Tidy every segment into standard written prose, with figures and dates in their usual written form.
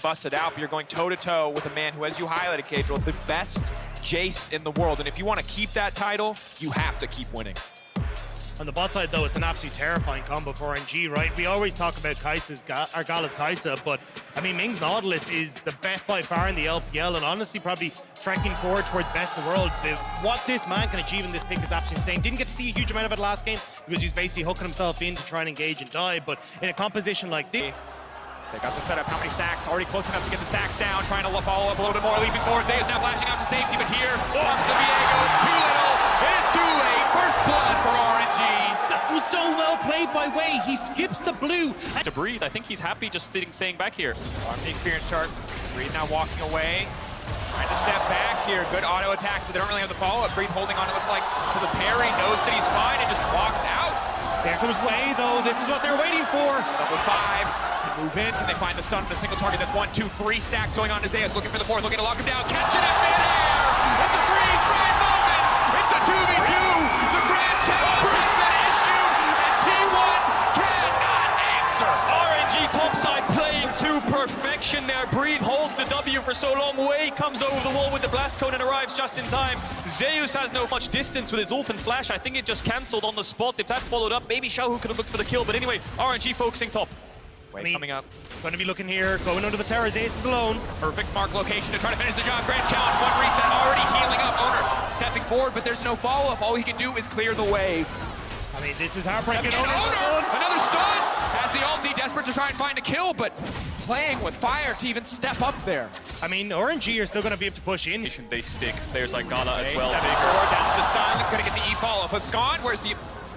busted out, but you're going toe-to-toe with a man who, as you highlighted, Cadril, the best Jace in the world. And if you want to keep that title, you have to keep winning. On the bot side, though, it's an absolutely terrifying combo for RNG, right? We always talk about Gala's Kai'Sa, but I mean, Ming's Nautilus is the best by far in the LPL, and honestly, probably trekking forward towards best in the world. What this man can achieve in this pick is absolutely insane. Didn't get to see a huge amount of it last game because he's basically hooking himself in to try and engage and die, but in a composition like this. They got the setup. How many stacks? Already close enough to get the stacks down. Trying to follow up a little bit more. Leaping forward. Zeus now flashing out to safety, but here forms the Viego. It's too little. It is too late. First blood for RNG. That was so well played by Wei. He skips the blue. To Breathe, I think he's happy just staying back here. On the experience chart. Breathe now walking away. Trying to step back here. Good auto attacks, but they don't really have the follow-up. Breathe holding on, it looks like, to the parry. Knows that he's fine and just walks out. There comes Wei, though. This is what they're waiting for. Double 5. Move in. Can they find the stun on a single target? That's 1, 2, 3 stacks going on to Zeus. Looking for the 4th. Looking to lock him down. Catch it in midair. It's a freeze-frame moment. It's a 2v2. The grand challenge has been issued, and T1 cannot answer. RNG topside playing to perfection there. Breathe holds the W for so long. Wei comes over the wall with the blast cone and arrives just in time. Zeus has no much distance with his ult and flash. I think it just cancelled on the spot. If that followed up, maybe Xiaohu could have looked for the kill. But anyway, RNG focusing top. Wei coming up. Going to be looking here, going under the tower. Zeus is alone. Perfect mark location to try to finish the job. Grand challenge, 1 reset, already healing up. Owner stepping forward, but there's no follow-up. All he can do is clear the way. I mean, this is heartbreaking. Owner, another stun. Has the ulti, desperate to try and find a kill, but playing with fire to even step up there. I mean, RNG are still going to be able to push in. They stick. Players like Gala as well. Stepping forward, that's the stun. Gonna get the E follow. But Scon, where's the...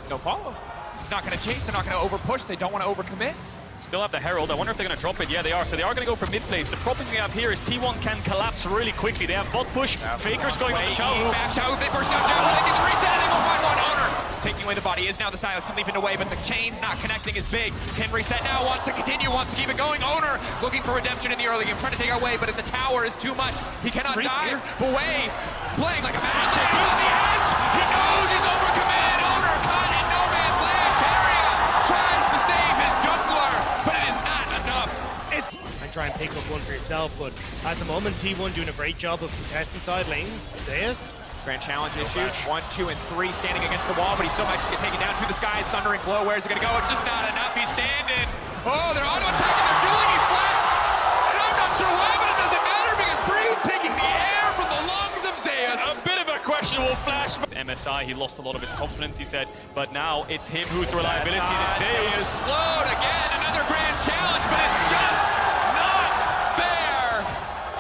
No follow. He's not gonna chase, they're not gonna over-push, they don't want to over-commit. Still have the Herald. I wonder if they're going to drop it. Yeah, they are. So they are going to go for mid lane. The problem we have here is T1 can collapse really quickly. They have bot push. Faker's going on the Xiaohu. Back Xiaohu, they burst out Xiaohu. They get the reset and they will find one. Owner taking away the body is now the Silas can leap into way, but the chain's not connecting is big. Can reset now, wants to continue, wants to keep it going. Owner looking for redemption in the early game, trying to take our way, but in the tower is too much. He cannot dive. But Wei playing like a magic. On the edge. He knows he's overcommitted. Owner caught in no man's land. Carrier tries to save his jungler, but it is not enough. And try and pick up one for yourself, but at the moment, T1 doing a great job of contesting side lanes. Zeus. Grand challenge issued. 1, 2, and 3 standing against the wall, but he still might just get taken down to the skies. Thundering blow. Where's it going to go? It's just not enough. He's standing. Oh, they're auto attacking. They're doing he flash. And I'm not sure why, but it doesn't matter because Breathe taking the air from the lungs of Zeus. A bit of a questionable flash. MSI, he lost a lot of his confidence, he said, but now it's him who's the reliability. Zeus slowed again. Another grand challenge, but it's just not fair.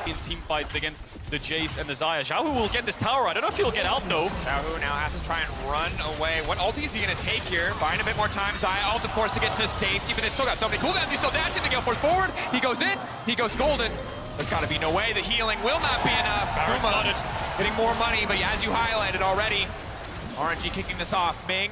In team fights against the Jace and the Xayah. Xiaohu will get this tower. I don't know if he'll get out though. Xiaohu now has to try and run away. What ulti is he going to take here? Buying a bit more time. Xayah ult, of course, to get to safety, but they still got so many cooldowns. He's still dashing. The gale force forward. He goes in. He goes golden. There's got to be no way. The healing will not be enough. Guma getting more money, but as you highlighted already, RNG kicking this off. Ming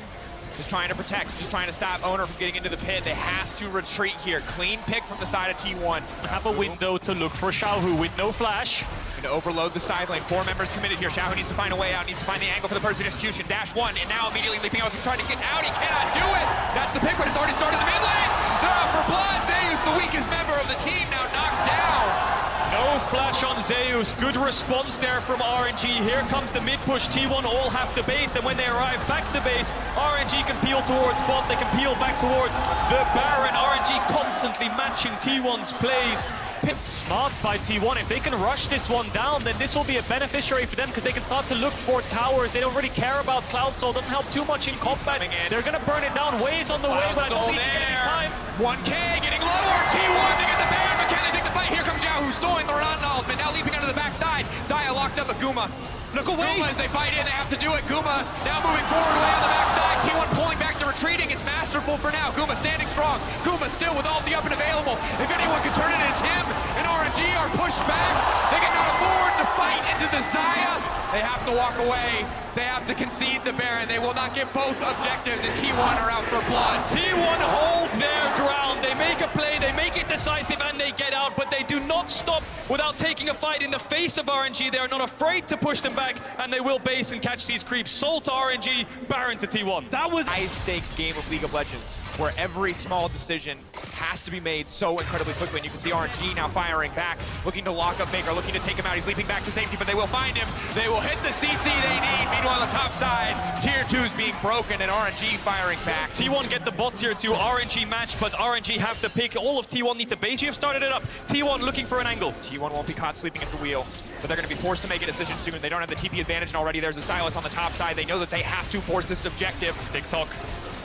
just trying to protect, just trying to stop Owner from getting into the pit. They have to retreat here. Clean pick from the side of T1. Have a window to look for Xiaohu with no flash. Going to overload the side lane. 4 members committed here. Xiaohu needs to find a way out, needs to find the angle for the perfect execution. Dash 1, and now immediately leaping out. He's trying to get out. He cannot do it. That's the pick, but it's already started the mid lane. They're out for blood. Zeus, the weakest member of the team, now knocked down. No flash on Zeus. Good response there from RNG. Here comes the mid push. T1 all have to base, and when they arrive back to base, RNG can peel towards bot. They can peel back towards the Baron. RNG constantly matching T1's plays. Pit smart by T1. If they can rush this one down, then this will be a beneficiary for them because they can start to look for towers. They don't really care about Cloud Soul. Doesn't help too much in combat. They're going to burn it down. Ways on the way, but I don't think they get any time. 1K getting lower. T1 to get the Baron, but can they take the fight? Here comes Xiaohu, stolen the run ultimate, now leaping under the backside. Xayah locked up a Guma. Look away! Guma as they fight in, they have to do it. Guma now moving forward away on the backside. T1 pulling back the retreating. It's masterful for now. Guma standing strong. Guma still with all the up and available. If anyone can turn it, it's him. And RNG are pushed back. They cannot afford to fight into the Xayah. They have to walk away. They have to concede the Baron. They will not get both objectives, and T1 are out for blood. T1 hold their ground. They make a play, they make it decisive, and they get out, but they do not stop without taking a fight in the face of RNG. They are not afraid to push them back, and they will base and catch these creeps. Soul to RNG, Baron to T1. That was high-stakes game of League of Legends, where every small decision has to be made so incredibly quickly. And you can see RNG now firing back, looking to lock up Baker, looking to take him out. He's leaping back to safety, but they will find him. They will hit the CC they need. Meanwhile, on the top side, Tier 2's being broken, and RNG firing back. T1 get the bot Tier 2, RNG match, but RNG have the pick. All of T1 need to base. You have started it up. T1 looking for an angle. T1 won't be caught sleeping at the wheel, but they're going to be forced to make a decision soon. They don't have the TP advantage, and already there's a Silas on the top side. They know that they have to force this objective. TikTok.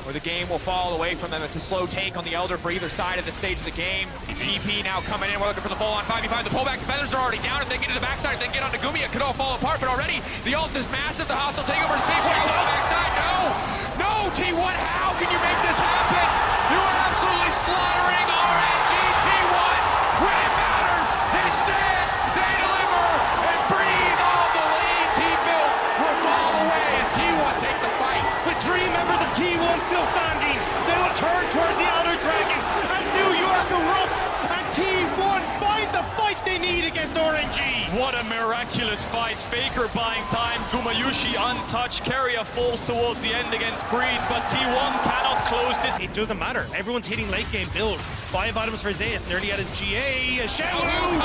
Or the game will fall away from them. It's a slow take on the Elder for either side of the stage of the game. TP now coming in. We're looking for the full-on 5v5. The pullback feathers are already down. If they get to the backside, if they get onto Gumi, it could all fall apart. But already, the ult is massive. The hostile takeover is big. Check the backside. No! No, T1, how can you make this happen? You are absolutely slaughtering RNG. T1, when it matters, they stand, they deliver, and breathe all the lead. T-Built will fall away as T1 take the fight. with 3 members of T1 still standing. They will turn towards the Elder Dragon as New York erupts, and T1 find the fight they need against RNG. What a miraculous fight. Faker buying time. Gumayushi untouched. Keria falls towards the end against Breed, but T1 cannot close this. It doesn't matter. Everyone's hitting late game build. 5 items for Zeus, nearly at his GA. Xiaohu running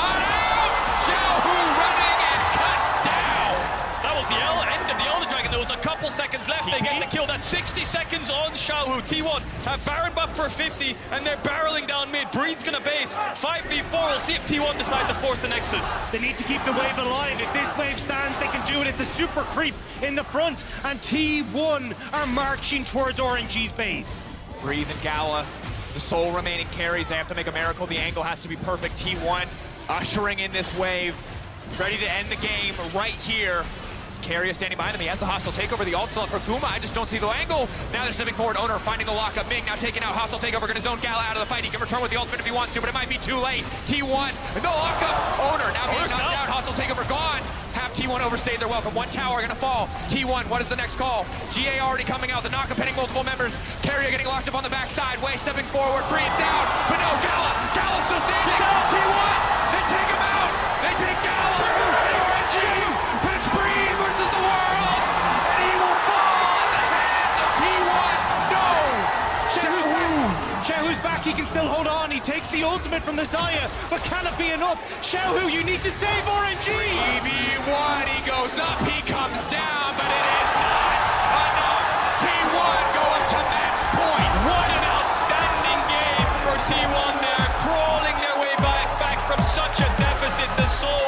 and cut down. That was the end of the Elder Dragon. There was a couple seconds left. They get the kill. That's 60 seconds on Xiaohu. T1 have Baron buff for 50, and they're barreling down mid. Breed's gonna base 5v4. We'll see if T1 decide to force the Nexus. They need to keep the wave alive. If this wave stands, they can do it. It's a super creep in the front, and T1 are marching towards RNG's base. Breathe and Gala, the sole remaining carries. They have to make a miracle. The angle has to be perfect. T1 ushering in this wave, ready to end the game right here. Keria standing behind him. He has the hostile takeover. The ult still up for Guma. I just don't see the angle. Now they're stepping forward. Owner finding the lockup. Ming now taking out hostile takeover. Going to zone Gala out of the fight. He can return with the ultimate if he wants to, but it might be too late. T1, the lockup. Owner now being knocked out. Hostile takeover gone. Have T1 overstayed their welcome. One tower going to fall. T1, what is the next call? GA already coming out. The knockup hitting multiple members. Keria getting locked up on the backside. Way stepping forward. Breathe down. But no, Gala. Gala's still standing. T1, they take him out. They take Gala. And RNG. But it's Breathe versus the world. And he will fall in the hands of T1. No. Xiaohu's back, he can still hold on. He takes the ultimate from the Zaya, but can it be enough? Xiaohu, you need to save RNG! 3v1, he goes up, he comes